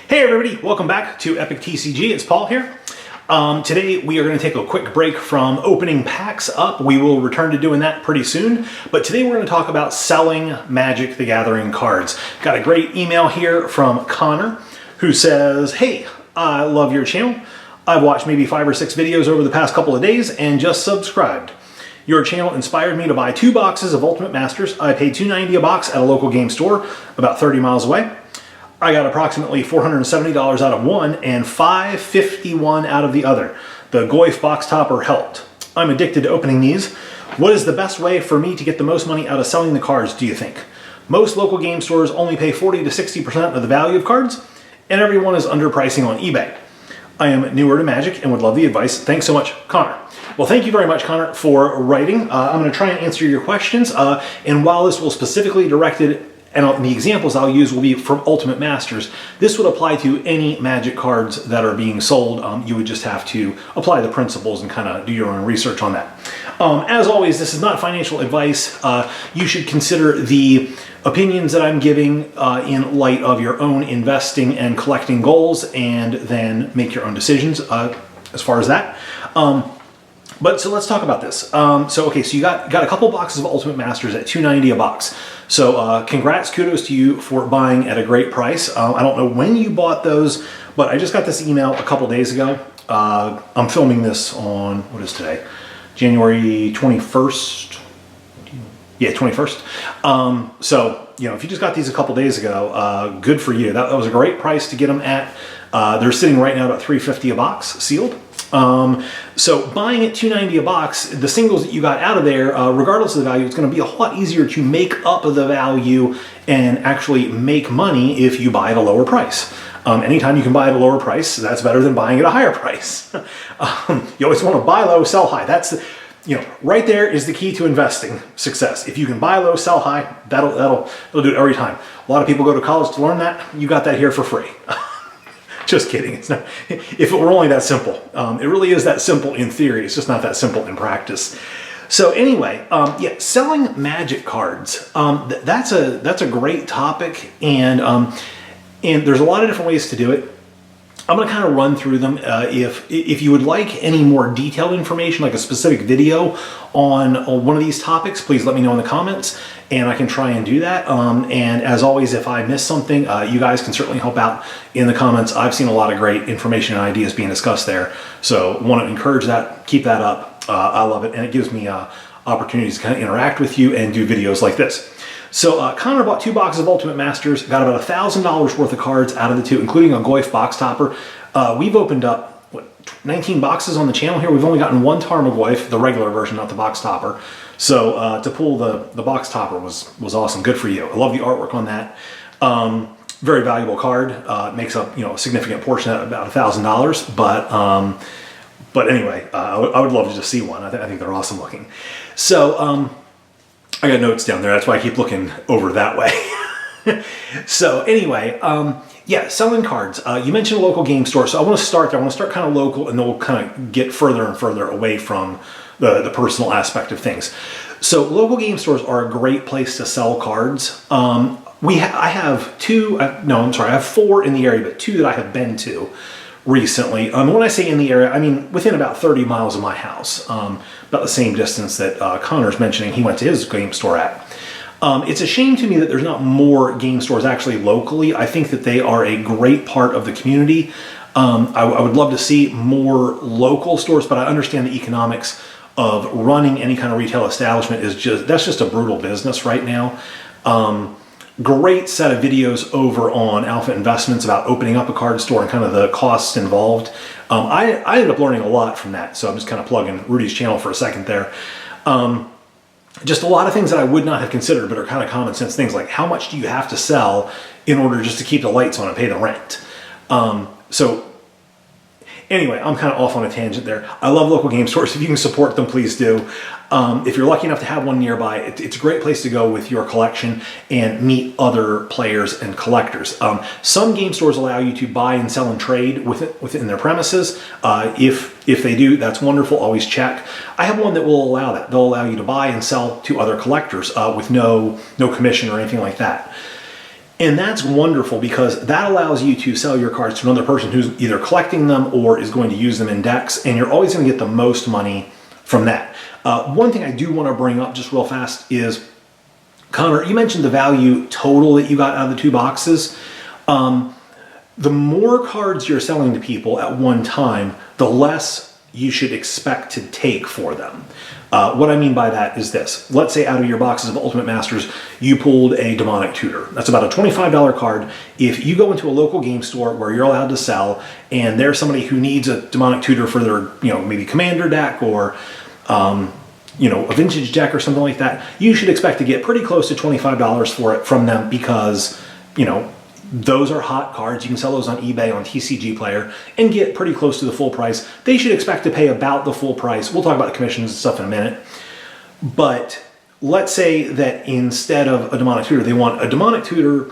Hey everybody, welcome back to Epic TCG. It's Paul here. Today we are going to take a quick break from opening packs up. We will return to doing that pretty soon. But today we're going to talk about selling Magic the Gathering cards. Got a great email here from Connor who says, hey, I love your channel. I've watched maybe 5 or 6 videos over the past couple of days and just subscribed. Your channel inspired me to buy 2 boxes of Ultimate Masters. I paid $2.90 a box at a local game store about 30 miles away. I got approximately $470 out of one and $551 out of the other. The Goyf box topper helped. I'm addicted to opening these. What is the best way for me to get the most money out of selling the cards, do you think? Most local game stores only pay 40 to 60% of the value of cards, and everyone is underpricing on eBay. I am newer to Magic and would love the advice. Thanks so much, Connor. Well, thank you very much, Connor, for writing. I'm going to try and answer your questions, and while this will specifically directed and the examples I'll use will be from Ultimate Masters, this would apply to any Magic cards that are being sold. You would just have to apply the principles and kind of do your own research on that. As always, this is not financial advice. You should consider the opinions that I'm giving in light of your own investing and collecting goals, and then make your own decisions as far as that. So let's talk about this. So you got a couple boxes of Ultimate Masters at $2.90 a box. So congrats, kudos to you for buying at a great price. I don't know when you bought those, but I just got this email a couple days ago. I'm filming this on, what is today? January 21st? Yeah, 21st. So, you know, if you just got these a couple days ago, good for you. That was a great price to get them at. They're sitting right now at $3.50 a box, sealed. So buying at $2.90 a box, the singles that you got out of there, regardless of the value, it's going to be a lot easier to make up the value and actually make money if you buy at a lower price. Anytime you can buy at a lower price, that's better than buying at a higher price. You always want to buy low, sell high. That's, right there is the key to investing success. If you can buy low, sell high, that'll do it every time. A lot of people go to college to learn that. You got that here for free. Just kidding. It's not. If it were only that simple. It really is that simple in theory. It's just not that simple in practice. So anyway, selling Magic cards. That's a great topic, and there's a lot of different ways to do it. I'm going to kind of run through them. If you would like any more detailed information, like a specific video on one of these topics, please let me know in the comments, and I can try and do that. And as always, if I miss something, you guys can certainly help out in the comments. I've seen a lot of great information and ideas being discussed there, so want to encourage that. Keep that up. I love it, and it gives me opportunities to kind of interact with you and do videos like this. So Connor bought 2 boxes of Ultimate Masters, got about $1,000 worth of cards out of the 2, including a Goyf box topper. We've opened up, 19 boxes on the channel here. We've only gotten 1 Goyf, the regular version, not the box topper. So to pull the box topper was awesome. Good for you. I love the artwork on that. Very valuable card. Makes up a significant portion at about $1,000. But anyway, I would love to just see one. I think they're awesome looking. So I got notes down there. That's why I keep looking over that way. So anyway, selling cards. You mentioned a local game store, so I want to start there. I want to start kind of local, and then we'll kind of get further and further away from the personal aspect of things. So local game stores are a great place to sell cards. I have 2. I have 4 in the area, but 2 that I have been to recently. When I say in the area, I mean within about 30 miles of my house. About the same distance that Connor's mentioning he went to his game store at. It's a shame to me that there's not more game stores actually locally. I think that they are a great part of the community. I would love to see more local stores, but I understand the economics of running any kind of retail establishment that's just a brutal business right now. Great set of videos over on Alpha Investments about opening up a card store and kind of the costs involved. I ended up learning a lot from that, so I'm just kind of plugging Rudy's channel for a second there. Just a lot of things that I would not have considered, but are kind of common sense things, like how much do you have to sell in order just to keep the lights on and pay the rent? Anyway, I'm kind of off on a tangent there. I love local game stores. If you can support them, please do. If you're lucky enough to have one nearby, it's a great place to go with your collection and meet other players and collectors. Some game stores allow you to buy and sell and trade within their premises. If they do, that's wonderful. Always check. I have one that will allow that. They'll allow you to buy and sell to other collectors with no commission or anything like that. And that's wonderful because that allows you to sell your cards to another person who's either collecting them or is going to use them in decks, and you're always going to get the most money from that. One thing I do want to bring up just real fast is, Connor, you mentioned the value total that you got out of the 2 boxes. The more cards you're selling to people at one time, the less you should expect to take for them. What I mean by that is this. Let's say out of your boxes of Ultimate Masters, you pulled a Demonic Tutor. That's about a $25 card. If you go into a local game store where you're allowed to sell, and there's somebody who needs a Demonic Tutor for their, maybe Commander deck or, a vintage deck or something like that, you should expect to get pretty close to $25 for it from them because, those are hot cards. You can sell those on eBay, on TCG Player, and get pretty close to the full price. They should expect to pay about the full price. We'll talk about the commissions and stuff in a minute. But let's say that instead of a Demonic Tutor, they want a Demonic Tutor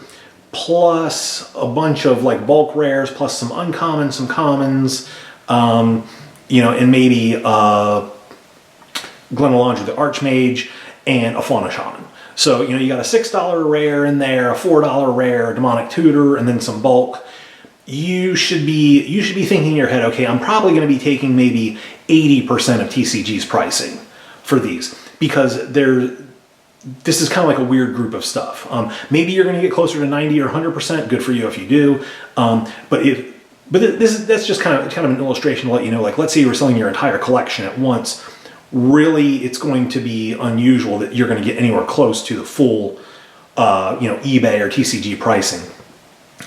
plus a bunch of like bulk rares, plus some uncommons, some commons, and maybe Glenn Alondra the Archmage, and a Fauna Shaman. So, you got a $6 rare in there, a $4 rare Demonic Tutor, and then some bulk. You should be thinking in your head, okay, I'm probably going to be taking maybe 80% of TCG's pricing for these because this is kind of like a weird group of stuff. Maybe you're going to get closer to 90 or 100%. Good for you if you do. That's just kind of an illustration to let you know. Like, let's say you were selling your entire collection at once. Really, it's going to be unusual that you're going to get anywhere close to the full, eBay or TCG pricing.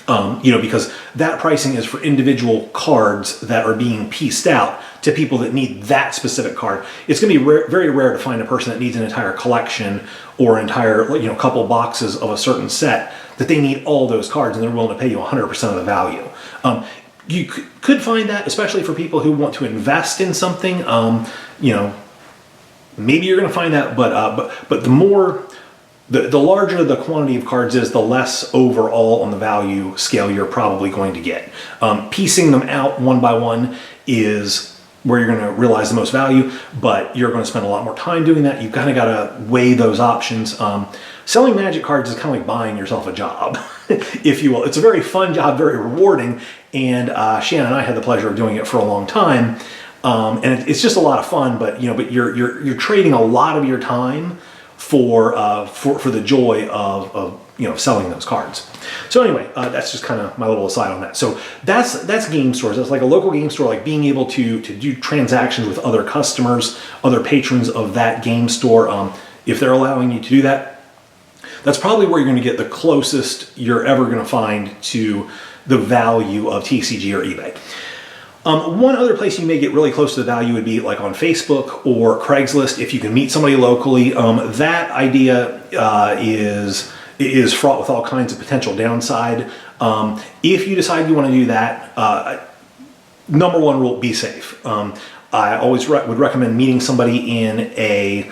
Because that pricing is for individual cards that are being pieced out to people that need that specific card. It's going to be very rare to find a person that needs an entire collection or entire, couple boxes of a certain set that they need all those cards and they're willing to pay you 100% of the value. You could find that, especially for people who want to invest in something. Maybe you're going to find that, but the larger the quantity of cards is, the less overall on the value scale you're probably going to get. Piecing them out one by one is where you're going to realize the most value, but you're going to spend a lot more time doing that. You've kind of got to weigh those options. Selling Magic cards is kind of like buying yourself a job, if you will. It's a very fun job, very rewarding, and Shannon and I had the pleasure of doing it for a long time. And it's just a lot of fun, but you're trading a lot of your time for the joy of selling those cards. So anyway, that's just kind of my little aside on that. So that's game stores. That's like a local game store, like being able to do transactions with other customers, other patrons of that game store. If they're allowing you to do that, that's probably where you're going to get the closest you're ever going to find to the value of TCG or eBay. One other place you may get really close to the value would be like on Facebook or Craigslist. If you can meet somebody locally, that idea is fraught with all kinds of potential downside. If you decide you want to do that, number one rule, be safe. I always would recommend meeting somebody in a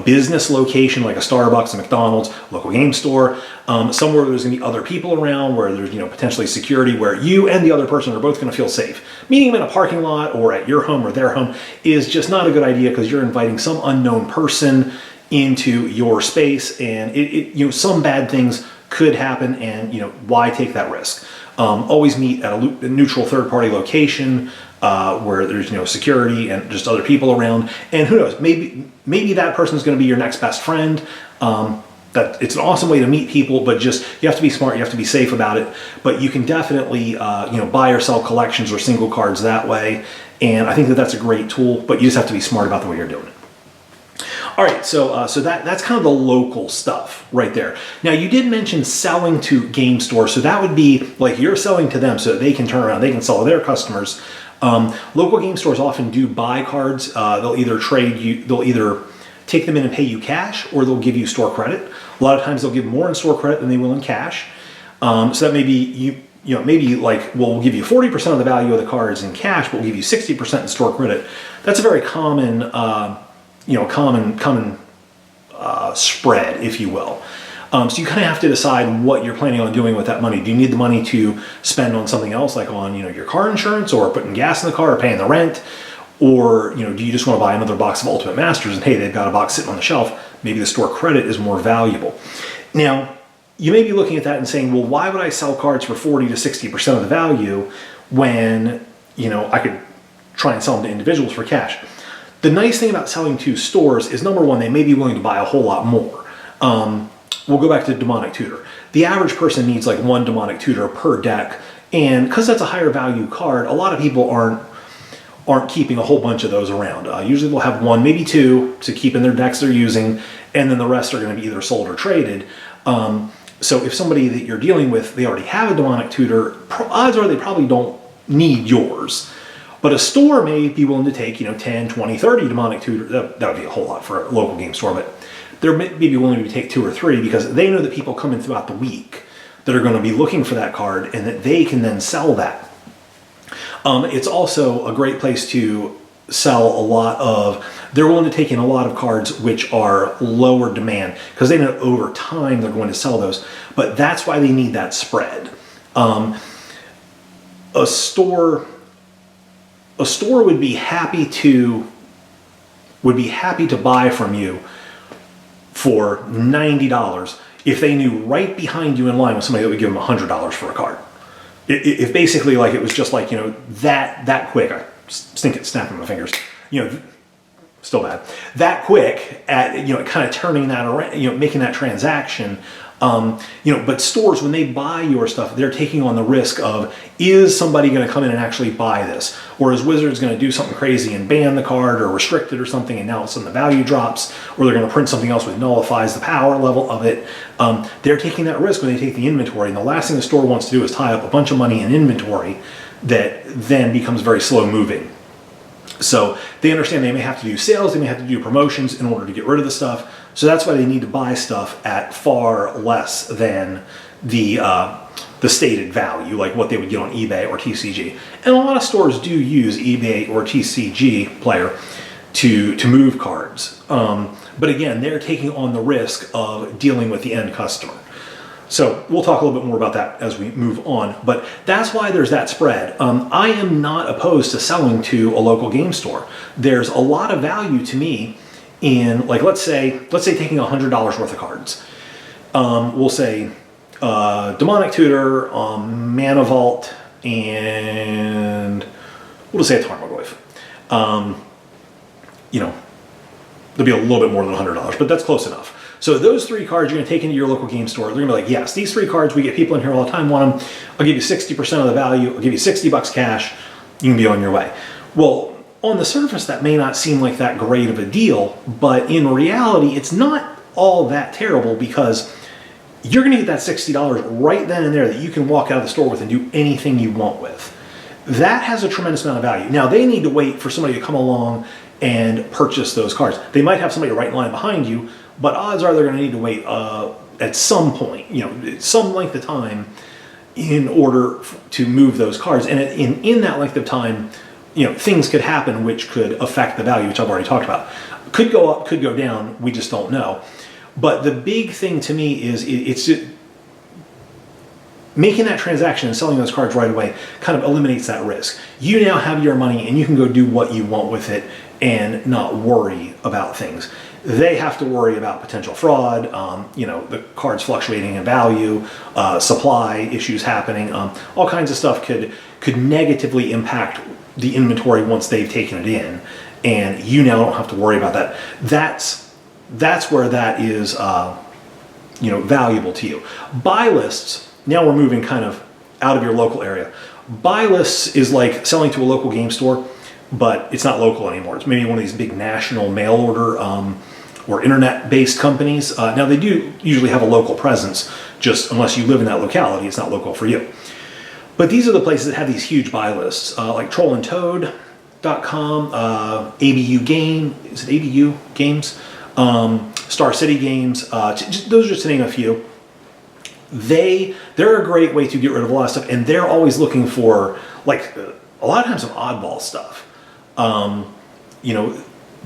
business location like a Starbucks, a McDonald's, local game store, somewhere where there's going to be other people around, where there's potentially security, where you and the other person are both going to feel safe. Meeting them in a parking lot or at your home or their home is just not a good idea because you're inviting some unknown person into your space, and some bad things could happen, and why take that risk? Always meet at a neutral third-party location where there's security and just other people around. And who knows, maybe that person is going to be your next best friend. That it's an awesome way to meet people, but just you have to be smart. You have to be safe about it. But you can definitely buy or sell collections or single cards that way. And I think that's a great tool. But you just have to be smart about the way you're doing it. All right, so that's kind of the local stuff right there. Now, you did mention selling to game stores, so that would be like you're selling to them so that they can turn around, they can sell to their customers. Local game stores often do buy cards. They'll either take them in and pay you cash, or they'll give you store credit. A lot of times they'll give more in store credit than they will in cash. So that may be maybe like we'll give you 40% of the value of the cards in cash, but we'll give you 60% in store credit. That's a very common spread, if you will. So you kind of have to decide what you're planning on doing with that money. Do you need the money to spend on something else, like on your car insurance, or putting gas in the car, or paying the rent, or do you just want to buy another box of Ultimate Masters and hey, they've got a box sitting on the shelf? Maybe the store credit is more valuable. Now, you may be looking at that and saying, well, why would I sell cards for 40 to 60% of the value when, I could try and sell them to individuals for cash? The nice thing about selling to stores is, number one, they may be willing to buy a whole lot more. We'll go back to Demonic Tutor. The average person needs like 1 Demonic Tutor per deck, and because that's a higher value card, a lot of people aren't keeping a whole bunch of those around. Usually they'll have 1, maybe 2 to keep in their decks they're using, and then the rest are going to be either sold or traded. So if somebody that you're dealing with, they already have a Demonic Tutor, odds are they probably don't need yours. But a store may be willing to take, 10, 20, 30 Demonic Tutor. That would be a whole lot for a local game store, but they're maybe willing to take 2 or 3 because they know that people come in throughout the week that are going to be looking for that card and that they can then sell that. It's also a great place to sell they're willing to take in a lot of cards which are lower demand because they know over time they're going to sell those, but that's why they need that spread. A store would be happy to buy from you for $90 if they knew right behind you in line was somebody that would give them $100 for a card. If basically it was just that quick, I stink at snapping my fingers, still bad, that quick at, kind of turning that around, making that transaction. But stores, when they buy your stuff, they're taking on the risk of, is somebody going to come in and actually buy this? Or is Wizards going to do something crazy and ban the card or restrict it or something, and now all of a sudden the value drops? Or they're going to print something else which nullifies the power level of it. They're taking that risk when they take the inventory, and the last thing the store wants to do is tie up a bunch of money in inventory that then becomes very slow moving. So they understand they may have to do sales, they may have to do promotions in order to get rid of the stuff. So that's why they need to buy stuff at far less than the stated value, like what they would get on eBay or TCG. And a lot of stores do use eBay or TCG Player to move cards. But again, they're taking on the risk of dealing with the end customer. So we'll talk a little bit more about that as we move on, but that's why there's that spread. I am not opposed to selling to a local game store. There's a lot of value to me in, let's say taking $100 worth of cards. We'll say Demonic Tutor, Mana Vault, and we'll just say a Tarmogoyf. There'll be a little bit more than $100, but that's close enough. So those 3 cards you're going to take into your local game store. They're going to be like, yes, these 3 cards, we get people in here all the time want them. I'll give you 60% of the value. I'll give you $60 cash. You can be on your way. Well, on the surface, that may not seem like that great of a deal, but in reality, it's not all that terrible because you're going to get that $60 right then and there that you can walk out of the store with and do anything you want with. That has a tremendous amount of value. Now, they need to wait for somebody to come along and purchase those cards. They might have somebody right in line behind you, but odds are they're going to need to wait at some point, some length of time in order to move those cards. And in that length of time, things could happen which could affect the value, which I've already talked about. Could go up, could go down, we just don't know. But the big thing to me is it's making that transaction and selling those cards right away kind of eliminates that risk. You now have your money and you can go do what you want with it and not worry about things. They have to worry about potential fraud, the cards fluctuating in value, supply issues happening, all kinds of stuff could negatively impact the inventory once they've taken it in, and you now don't have to worry about that. That's where that is, valuable to you. Buy lists. Now we're moving kind of out of your local area. Buy lists is like selling to a local game store, but it's not local anymore. It's maybe one of these big national mail order or internet-based companies. Now they do usually have a local presence, just unless you live in that locality, it's not local for you. But these are the places that have these huge buy lists, like trollandtoad.com, ABU Game, is it ABU Games? Star City Games, those are just to name a few. They're a great way to get rid of a lot of stuff, and they're always looking for, a lot of times some oddball stuff.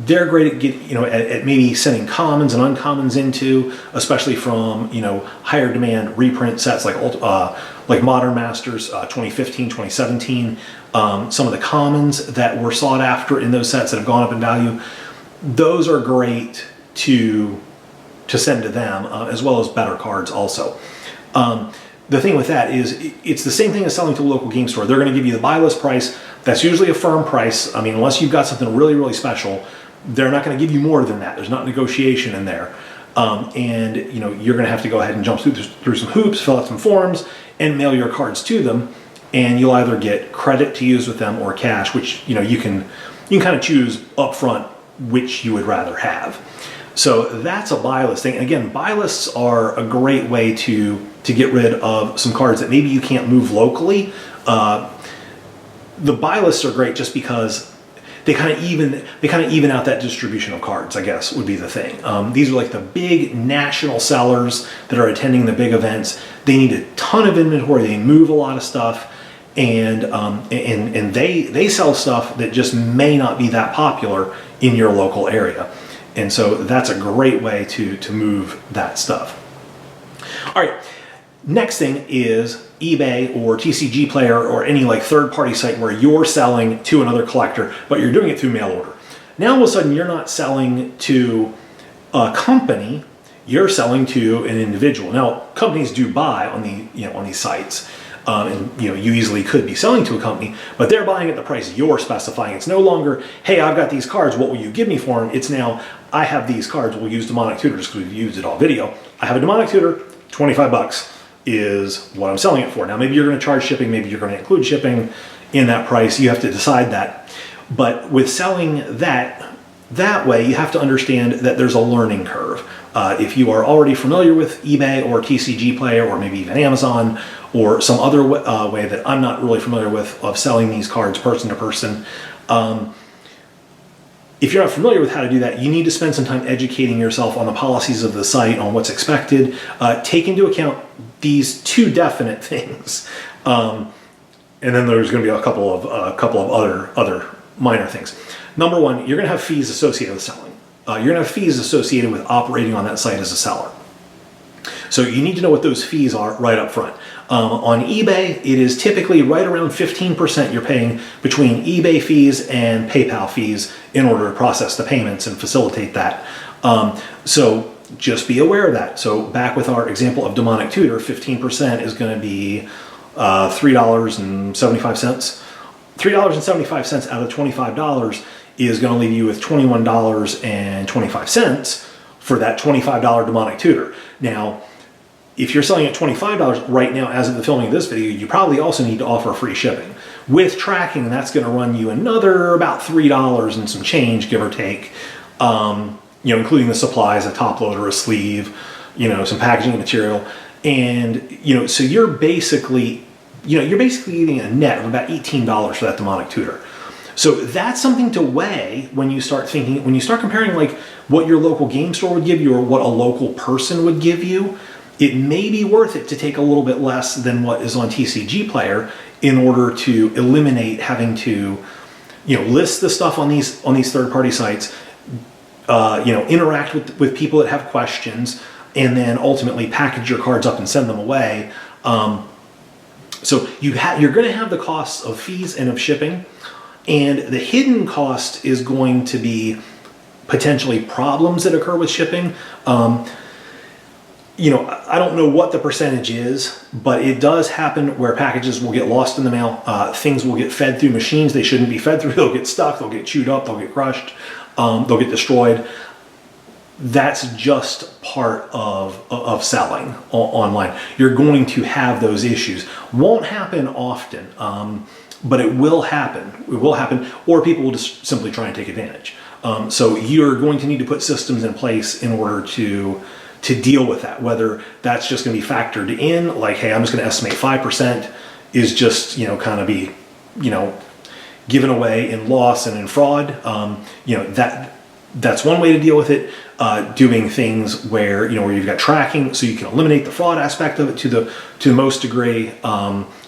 They're great at at maybe sending commons and uncommons into, especially from higher demand reprint sets like Modern Masters 2015, 2017. Some of the commons that were sought after in those sets that have gone up in value, those are great to send to them, as well as better cards also. The thing with that is it's the same thing as selling to a local game store. They're going to give you the buy list price. That's usually a firm price. I mean, unless you've got something really, really special, they're not going to give you more than that. There's not negotiation in there. And you're going to have to go ahead and jump through some hoops, fill out some forms, and mail your cards to them. And you'll either get credit to use with them or cash, which you can kind of choose up front which you would rather have. So that's a buy list thing. And again, buy lists are a great way to get rid of some cards that maybe you can't move locally. The buy lists are great just because they kind of even out that distribution of cards, I guess, would be the thing. These are like the big national sellers that are attending the big events. They need a ton of inventory. They move a lot of stuff, and they sell stuff that just may not be that popular in your local area. And so that's a great way to move that stuff. All right. Next thing is eBay or TCG Player or any like third-party site where you're selling to another collector, but you're doing it through mail order. Now all of a sudden you're not selling to a company, you're selling to an individual. Now companies do buy on on these sites, and you easily could be selling to a company, but they're buying at the price you're specifying. It's no longer, hey, I've got these cards, what will you give me for them? It's now, I have these cards, we'll use Demonic Tutor just because we've used it all video. I have a Demonic Tutor, 25 bucks. Is what I'm selling it for. Now, maybe you're going to charge shipping, maybe you're going to include shipping in that price. You have to decide that. But with selling that way, you have to understand that there's a learning curve. If you are already familiar with eBay or TCG Player or maybe even Amazon or some other way that I'm not really familiar with of selling these cards person to person, if you're not familiar with how to do that, you need to spend some time educating yourself on the policies of the site, on what's expected. Take into account these two definite things, and then there's going to be a couple of other minor things. Number one, you're going to have fees associated with selling. You're going to have fees associated with operating on that site as a seller. So you need to know what those fees are right up front. On eBay, it is typically right around 15% you're paying between eBay fees and PayPal fees in order to process the payments and facilitate that. So just be aware of that. So back with our example of Demonic Tutor, 15% is going to be $3.75. $3.75 out of $25 is going to leave you with $21.25 for that $25 Demonic Tutor. Now, if you're selling at $25 right now, as of the filming of this video, you probably also need to offer free shipping. With tracking, that's going to run you another about $3 and some change, give or take, including the supplies, a top loader, a sleeve, some packaging material. And, so you're basically getting a net of about $18 for that Demonic Tutor. So that's something to weigh when you start comparing like what your local game store would give you or what a local person would give you. It may be worth it to take a little bit less than what is on TCG Player in order to eliminate having to, list the stuff on these third-party sites, interact with people that have questions, and then ultimately package your cards up and send them away. So you're going to have the costs of fees and of shipping, and the hidden cost is going to be potentially problems that occur with shipping. I don't know what the percentage is, but it does happen where packages will get lost in the mail. Things will get fed through machines they shouldn't be fed through. They'll get stuck, they'll get chewed up, they'll get crushed, they'll get destroyed. That's just part of selling online. You're going to have those issues. Won't happen often, but it will happen. It will happen, or people will just simply try and take advantage. So you're going to need to put systems in place in order to deal with that, whether that's just going to be factored in, like, hey, I'm just going to estimate 5% is just, kind of be, given away in loss and in fraud. That's one way to deal with it. Doing things where, where you've got tracking so you can eliminate the fraud aspect of it to the most degree.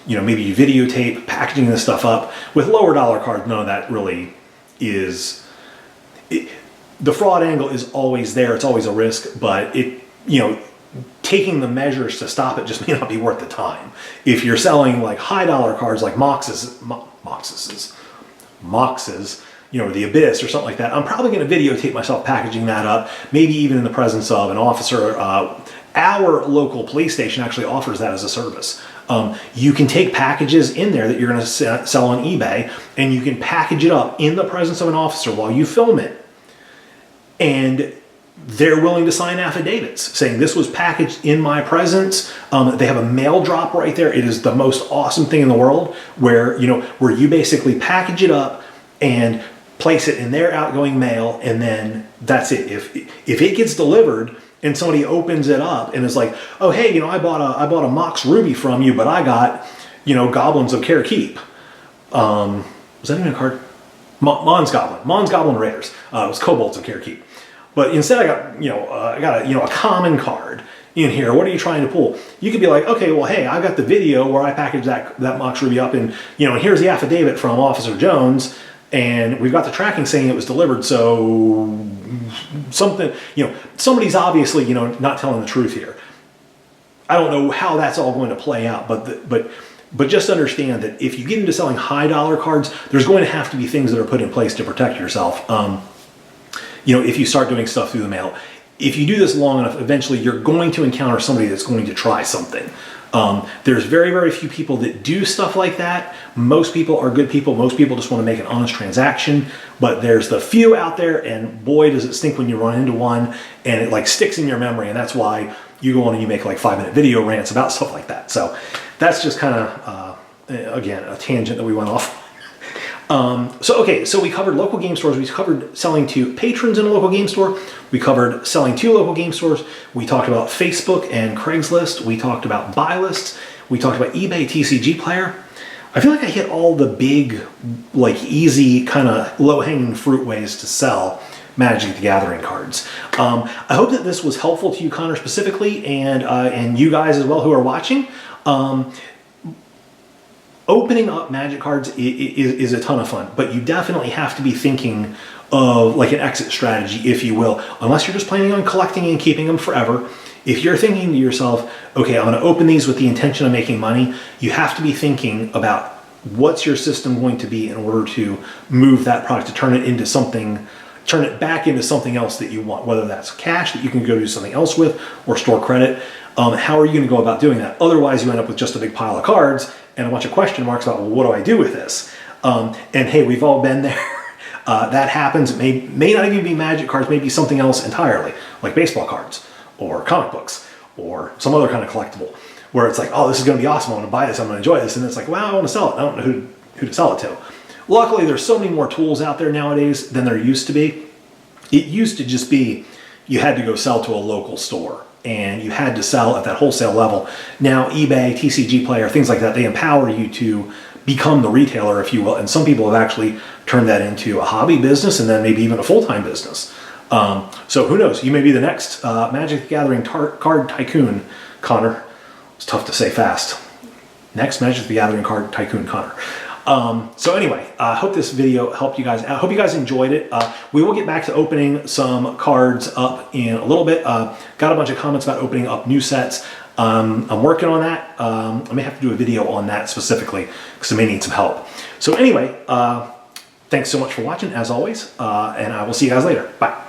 Maybe you videotape packaging this stuff up with lower dollar cards. None of that really is. The fraud angle is always there. It's always a risk, but taking the measures to stop it just may not be worth the time. If you're selling like high dollar cards like Moxes, the Abyss or something like that, I'm probably going to videotape myself packaging that up, maybe even in the presence of an officer, Our local police station actually offers that as a service. You can take packages in there that you're going to sell on eBay, and you can package it up in the presence of an officer while you film it. And they're willing to sign affidavits saying this was packaged in my presence. They have a mail drop right there. It is the most awesome thing in the world, where you basically package it up and place it in their outgoing mail, and then that's it. If it gets delivered and somebody opens it up and is like, oh hey, I bought a Mox Ruby from you, but I got Goblins of Care Keep. Was that even a card? Mon's Goblin Raiders. It was Kobolds of Care Keep. But instead I got a common card in here. What are you trying to pull? You could be like, okay, well, hey, I got the video where I packaged that Mox Ruby up, and here's the affidavit from Officer Jones, and we've got the tracking saying it was delivered. So something, somebody's obviously not telling the truth here. I don't know how that's all going to play out, but just understand that if you get into selling high dollar cards, there's going to have to be things that are put in place to protect yourself. If you start doing stuff through the mail, if you do this long enough, eventually you're going to encounter somebody that's going to try something. There's very, very few people that do stuff like that. Most people are good people. Most people just want to make an honest transaction. But there's the few out there, and boy, does it stink when you run into one, and it sticks in your memory. And that's why you go on and you make 5-minute video rants about stuff like that. So that's just kind of, again, a tangent that we went off. So we covered local game stores. We covered selling to patrons in a local game store. We covered selling to local game stores. We talked about Facebook and Craigslist. We talked about buy lists. We talked about eBay, TCG Player. I feel like I hit all the big, easy, kind of low-hanging fruit ways to sell Magic the Gathering cards. I hope that this was helpful to you, Connor, specifically, and you guys as well who are watching. Opening up Magic cards is a ton of fun, but you definitely have to be thinking of an exit strategy, if you will, unless you're just planning on collecting and keeping them forever. If you're thinking to yourself, okay, I'm going to open these with the intention of making money, you have to be thinking about what's your system going to be in order to move that product, to turn it back into something else that you want, whether that's cash that you can go do something else with or store credit. How are you going to go about doing that? Otherwise, you end up with just a big pile of cards and a bunch of question marks about, well, what do I do with this? And hey, we've all been there. That happens. It may not even be Magic cards, maybe something else entirely, like baseball cards or comic books or some other kind of collectible, where it's oh, this is going to be awesome. I'm going to buy this. I'm going to enjoy this. And it's well, I want to sell it. I don't know who to sell it to. Luckily, there's so many more tools out there nowadays than there used to be. It used to just be you had to go sell to a local store, and you had to sell at that wholesale level. Now, eBay, TCG Player, things like that, they empower you to become the retailer, if you will. And some people have actually turned that into a hobby business and then maybe even a full-time business. So who knows? You may be the next Magic the Gathering card tycoon, Connor. It's tough to say fast. Next Magic the Gathering card tycoon, Connor. So anyway, I hope this video helped you guys out. I hope you guys enjoyed it. We will get back to opening some cards up in a little bit. Got a bunch of comments about opening up new sets. I'm working on that. I may have to do a video on that specifically because I may need some help. So anyway, thanks so much for watching as always, and I will see you guys later. Bye.